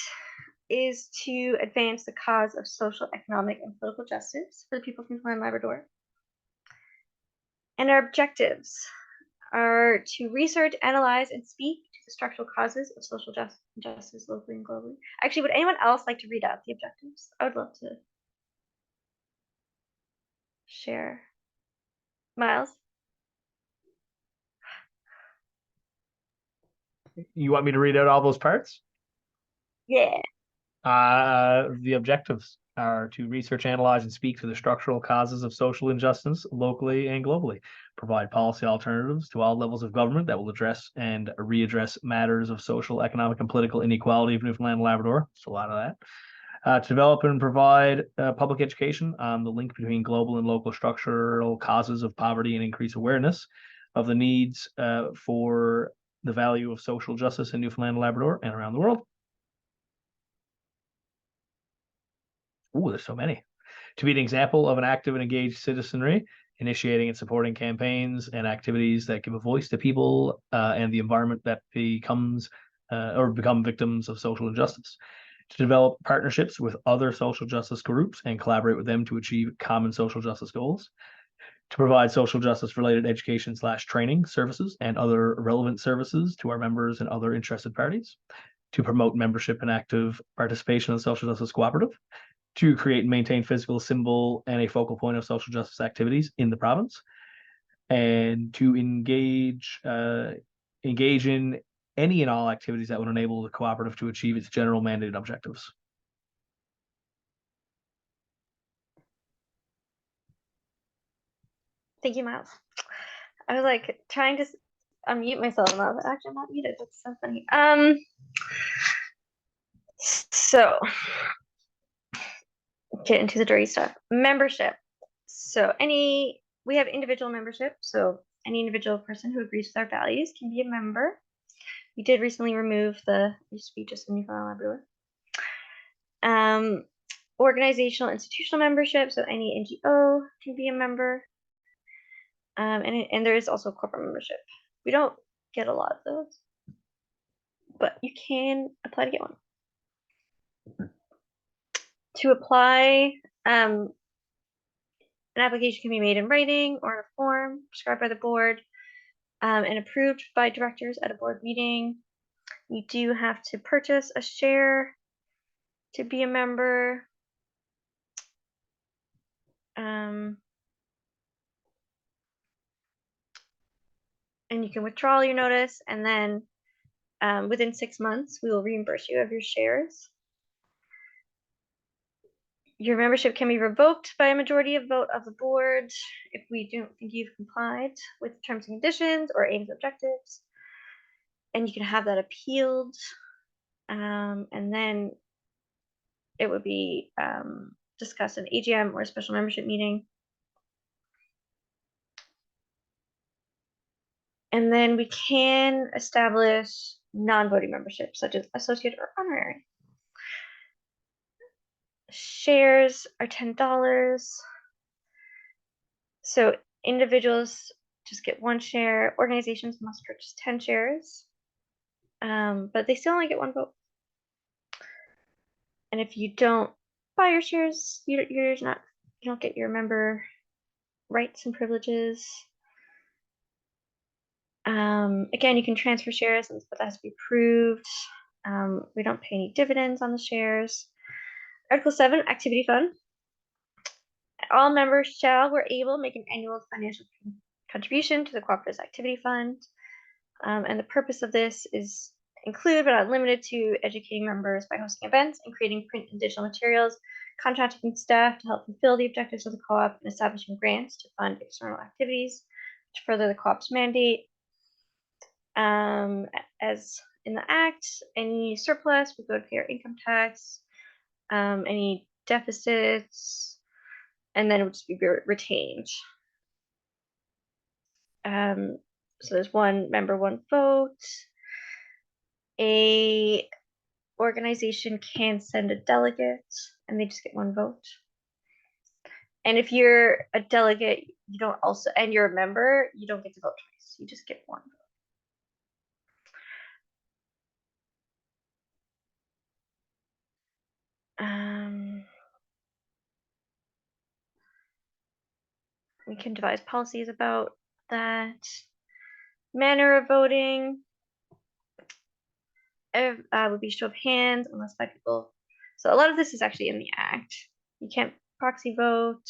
Speaker 1: is to advance the cause of social, economic, and political justice for the people of Newfoundland and Labrador. And our objectives are to research, analyze, and speak to the structural causes of social justice locally and globally. Actually, would anyone else like to read out the objectives? I would love to share. Miles?
Speaker 3: You want me to read out all those parts?
Speaker 1: Yeah.
Speaker 3: The objectives are to research, analyze, and speak to the structural causes of social injustice locally and globally, provide policy alternatives to all levels of government that will address and readdress matters of social, economic, and political inequality of Newfoundland and Labrador. It's a lot of that. To develop and provide public education on the link between global and local structural causes of poverty and increase awareness of the needs for the value of social justice in Newfoundland and Labrador and around the world. Ooh, there's so many. To be an example of an active and engaged citizenry, initiating and supporting campaigns and activities that give a voice to people and the environment that becomes or become victims of social injustice. To develop partnerships with other social justice groups and collaborate with them to achieve common social justice goals. To provide social justice related education / training services and other relevant services to our members and other interested parties. To promote membership and active participation in the social justice cooperative. To create and maintain physical symbol and a focal point of social justice activities in the province, and to engage in any and all activities that would enable the cooperative to achieve its general mandated objectives.
Speaker 1: Thank you, Miles. I was like trying to unmute myself and I was actually I'm not muted. That's so funny. So get into the dirty stuff. Membership. So we have individual membership. So any individual person who agrees with our values can be a member. We did recently remove the used to be just a Newfoundland Labrador. Organizational institutional membership. So any NGO can be a member. And there is also corporate membership. We don't get a lot of those, but you can apply to get one. To apply, an application can be made in writing or in a form prescribed by the board and approved by directors at a board meeting. You do have to purchase a share to be a member. And you can withdraw your notice, and then within 6 months, we will reimburse you of your shares. Your membership can be revoked by a majority of vote of the board if we don't think you've complied with terms and conditions or aims and objectives. And you can have that appealed. And then it would be discussed in AGM or a special membership meeting. And then we can establish non-voting membership, such as associate or honorary. Shares are $10. So individuals just get 1 share. Organizations must purchase 10 shares, but they still only get 1 vote. And if you don't buy your shares, you don't get your member rights and privileges. Again, you can transfer shares, but that has to be approved. We don't pay any dividends on the shares. Article 7, activity fund. All members shall, where able, make an annual financial contribution to the cooperative's activity fund. And the purpose of this is include, but not limited to, educating members by hosting events and creating print and digital materials, contracting staff to help fulfill the objectives of the co-op, and establishing grants to fund external activities to further the co-op's mandate. As in the Act, any surplus would go to pay our income tax, any deficits, and then it would just be retained. So there's 1 member, 1 vote. A organization can send a delegate, and they just get 1 vote. And if you're a delegate, you don't also, and you're a member, you don't get to vote twice. You just get 1 vote. We can devise policies about that. Manner of voting would be show of hands unless 5 people. So a lot of this is actually in the Act. You can't proxy vote.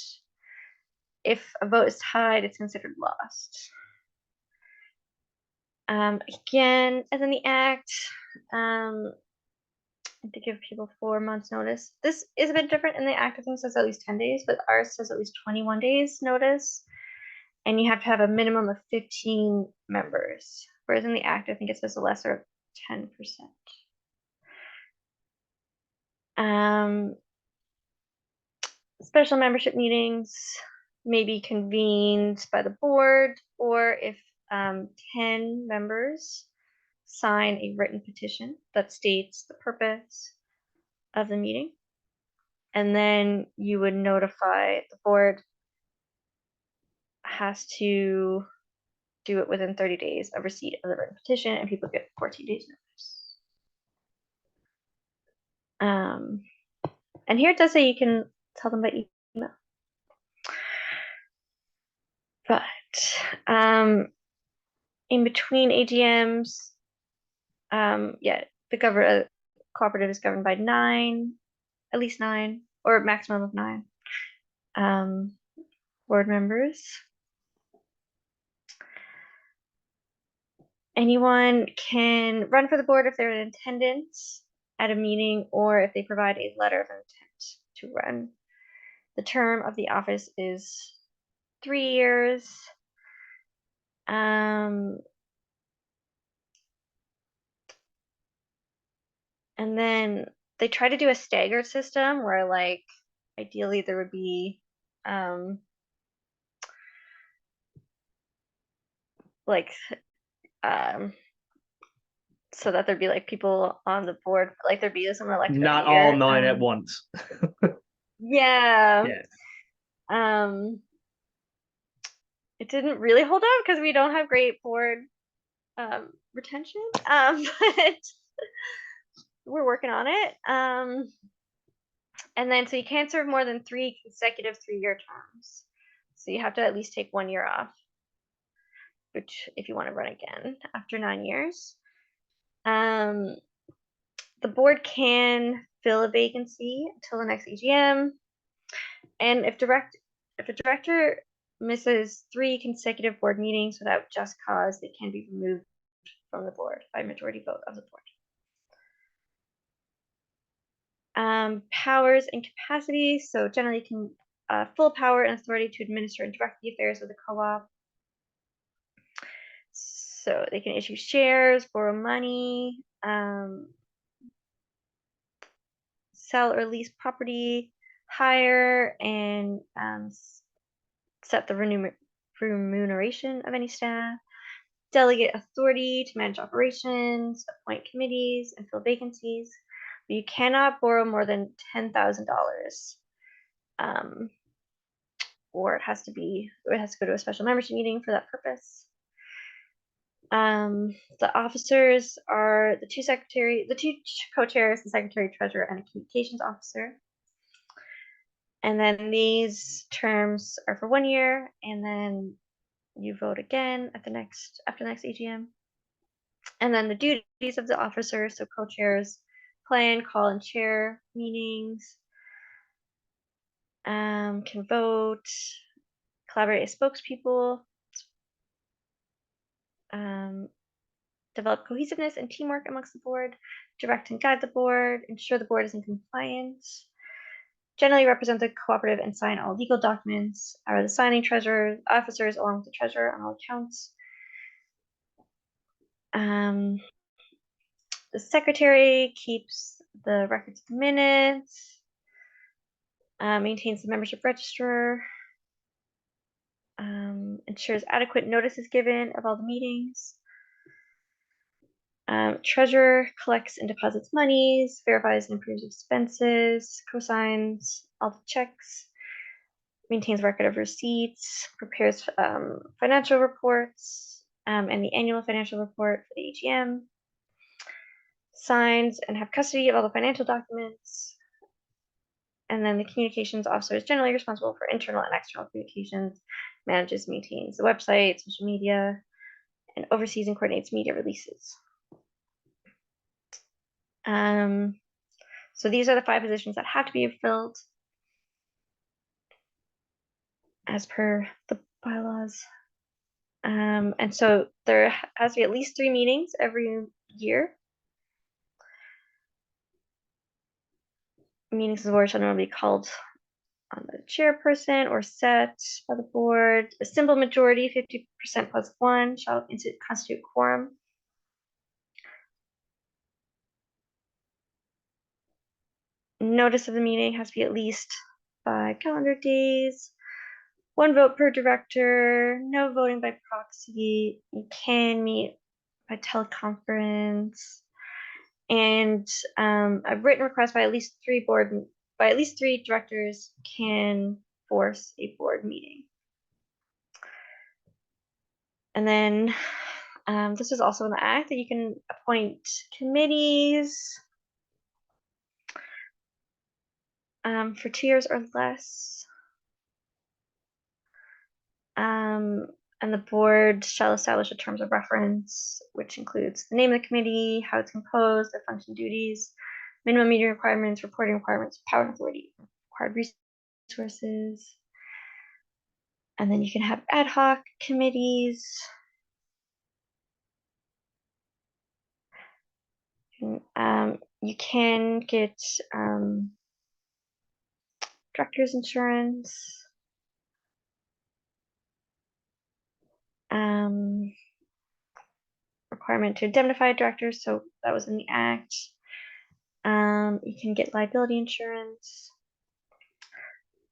Speaker 1: If a vote is tied, it's considered lost. Again, as in the act, to give people 4 months notice. This is a bit different in the act. I think it says at least 10 days, but ours says at least 21 days notice. And you have to have a minimum of 15 members. Whereas in the act, I think it says a lesser of 10%. Special membership meetings may be convened by the board, or if 10 members sign a written petition that states the purpose of the meeting. And then you would notify the board has to do it within 30 days of receipt of the written petition, and people get 14 days notice. And here it does say you can tell them by email. But in between AGMs, yeah, the cooperative is governed by at least 9, or a maximum of 9 board members. Anyone can run for the board if they're in attendance at a meeting, or if they provide a letter of intent to run. The term of the office is 3 years. And then they try to do a staggered system where, like, ideally there would be so that there'd be like people on the board, like there'd be someone elected.
Speaker 3: Not all 9 at once.
Speaker 1: Yeah.
Speaker 3: Yeah.
Speaker 1: It didn't really hold up because we don't have great board retention. But we're working on it. And then so you can't serve more than 3 consecutive 3-year terms. So you have to at least take 1 year off, which if you want to run again after 9 years. The board can fill a vacancy until the next AGM. And if a director misses 3 consecutive board meetings without just cause, they can be removed from the board by majority vote of the board. Powers and capacity. So generally can full power and authority to administer and direct the affairs of the co-op. So they can issue shares, borrow money, sell or lease property, hire and set the remuneration of any staff, delegate authority to manage operations, appoint committees, and fill vacancies. But you cannot borrow more than $10,000, or it has to go to a special membership meeting for that purpose. The officers are the 2 co-chairs, the secretary, treasurer, and a communications officer. And then these terms are for 1 year, and then you vote again after the next AGM. And then the duties of the officers, so co-chairs plan, call, and chair meetings, can vote, collaborate as spokespeople, develop cohesiveness and teamwork amongst the board, direct and guide the board, ensure the board is in compliance, generally represent the cooperative and sign all legal documents, are the signing officers along with the treasurer on all accounts. The secretary keeps the records of the minutes, maintains the membership register, ensures adequate notice is given of all the meetings. Treasurer collects and deposits monies, verifies and approves expenses, cosigns all the checks, maintains record of receipts, prepares financial reports, and the annual financial report for the AGM, signs and have custody of all the financial documents. And then the communications officer is generally responsible for internal and external communications, manages, maintains the website, social media, and oversees and coordinates media releases. So these are the 5 positions that have to be filled as per the bylaws. And so there has to be at least 3 meetings every year. Meetings of the board shall normally be called on the chairperson or set by the board. A simple majority, 50% plus 1, shall constitute quorum. Notice of the meeting has to be at least 5 calendar days. 1 vote per director. No voting by proxy. You can meet by teleconference. And a written request by at least 3 directors can force a board meeting. And then this is also in the act that you can appoint committees for 2 years or less. And the board shall establish a terms of reference, which includes the name of the committee, how it's composed, their function duties, minimum meeting requirements, reporting requirements, power and authority, required resources. And then you can have ad hoc committees. You can get director's insurance. Requirement to indemnify directors, so that was in the act. You can get liability insurance.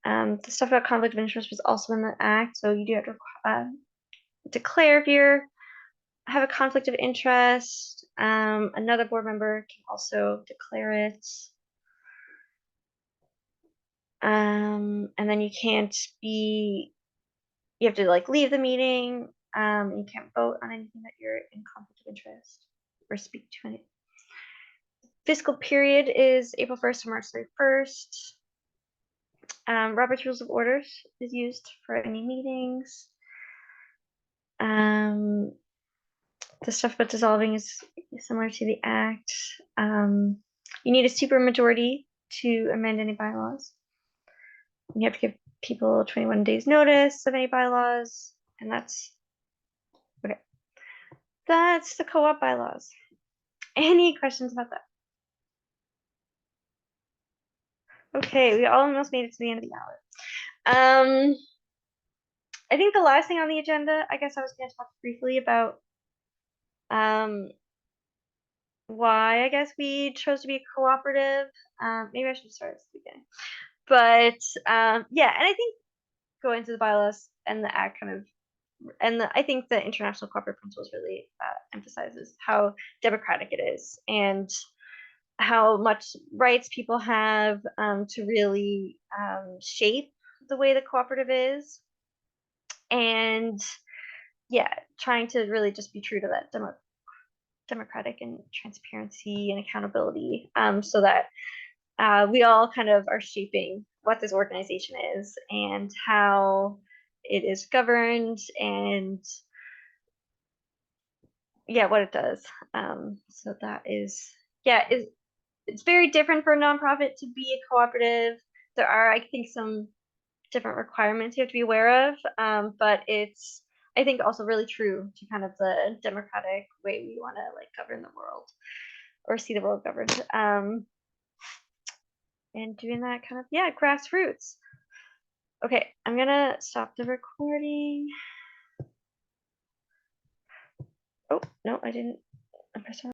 Speaker 1: The stuff about conflict of interest was also in the act, so you do have to declare if you have a conflict of interest. Another board member can also declare it. And then you have to like leave the meeting. You can't vote on anything that you're in conflict of interest or speak to any. Fiscal period is April 1st to March 31st. Robert's Rules of Orders is used for any meetings. The stuff about dissolving is similar to the act. You need a supermajority to amend any bylaws. You have to give people 21 days notice of any bylaws, and that's okay. That's the co-op bylaws. Any questions about that? Okay, we almost made it to the end of the hour. I think the last thing on the agenda, I guess I was going to talk briefly about why I guess we chose to be a cooperative. Maybe I should start at the beginning. But yeah, and I think going through the bylaws and the act kind of, I think the International Cooperative Principles really emphasizes how democratic it is and how much rights people have to really shape the way the cooperative is. And yeah, trying to really just be true to that democratic and transparency and accountability, so that we all kind of are shaping what this organization is and how it is governed and yeah, what it does. So that is, yeah, it's very different for a nonprofit to be a cooperative. There are, I think, some different requirements you have to be aware of, but it's, I think, also really true to kind of the democratic way we want to like govern the world or see the world governed. And doing that kind of, yeah, grassroots. Okay, I'm gonna stop the recording. Oh, no, I didn't. I pressed